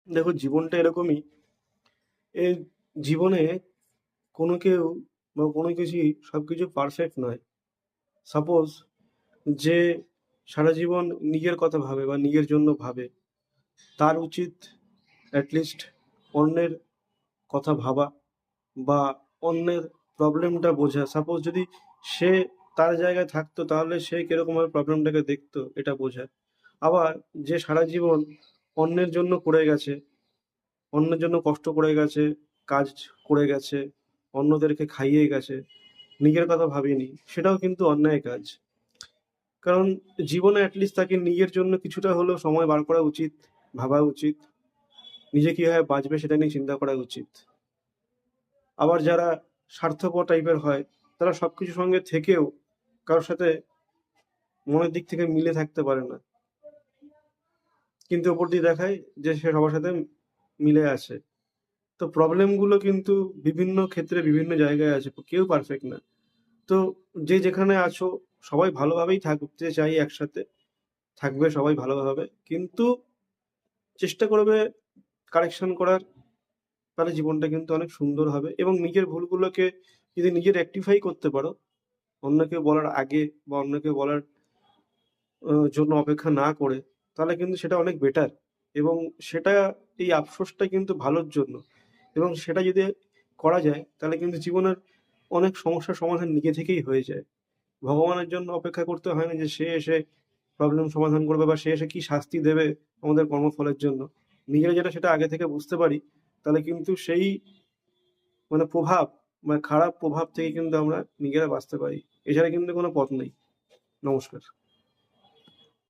দেখো, জীবনটা এরকমই। এই জীবনে কোনো কেউ বা কোনো কিছুই সবকিছু পারফেক্ট নয়। সাপোজ যে সারা জীবন নিজের কথা ভাবে বা নিজের জন্য ভাবে, তার উচিত অ্যাটলিস্ট অন্যের কথা ভাবা বা অন্যের প্রবলেমটা বোঝা। সাপোজ যদি সে তার জায়গায় থাকতো তাহলে সে কিরকমভাবে প্রবলেমটাকে দেখতো এটা বোঝা। আবার যে সারা জীবন অন্যের জন্য করে গেছে, অন্যের জন্য কষ্ট করে গেছে, কাজ করে গেছে, অন্যদেরকে খাইয়ে গেছে, নিজের কথা ভাবেনি, সেটাও কিন্তু অন্যায় কাজ। কারণ জীবনে অ্যাটলিস্ট তাকে নিজের জন্য কিছুটা হলেও সময় বার করা উচিত, ভাবা উচিত। নিজে কিভাবে বাঁচবে সেটা নিয়ে চিন্তা করা উচিত। আবার যারা স্বার্থপর টাইপের হয়, তারা সবকিছুর সঙ্গে থেকেও কারোর সাথে মনের দিক থেকে মিলে থাকতে পারে না। কিন্তু ওপর দিয়ে দেখায় যে সে সবার সাথে মিলে আছে। তো প্রবলেম গুলো কিন্তু বিভিন্ন ক্ষেত্রে বিভিন্ন জায়গায় আছে। কেউ পারফেক্ট না। তো যে যেখানে আছো সবাই ভালোভাবেই থাকতে চাই একসাথে। থাকবে সবাই ভালোভাবে। কিন্তু চেষ্টা করবে কারেকশন করার, তাহলে জীবনটা কিন্তু অনেক সুন্দর হবে এবং নিজের ভুলগুলোকে যদি নিজে রেকটিফাই করতে পারো, অন্যকে বলার আগে বা অন্যকে বলার জন্য অপেক্ষা না করে, তাহলে কিন্তু সেটা অনেক বেটার এবং সেটা এই আফসোসটা কিন্তু ভালোর জন্য এবং সেটা যদি করা যায় তাহলে কিন্তু জীবনের অনেক সমস্যার সমাধান নিজে থেকেই হয়ে যায়। ভগবানের জন্য অপেক্ষা করতে হয় না যে সে এসে প্রবলেম সমাধান করবে বা সে এসে কি শাস্তি দেবে আমাদের কর্মফলের জন্য। নিজেরা যেটা সেটা আগে থেকে বুঝতে পারি, তাহলে কিন্তু সেই প্রভাব খারাপ প্রভাব থেকে কিন্তু আমরা নিজেরা বাঁচতে পারি। এছাড়া কিন্তু কোনো পথ নেই। নমস্কার।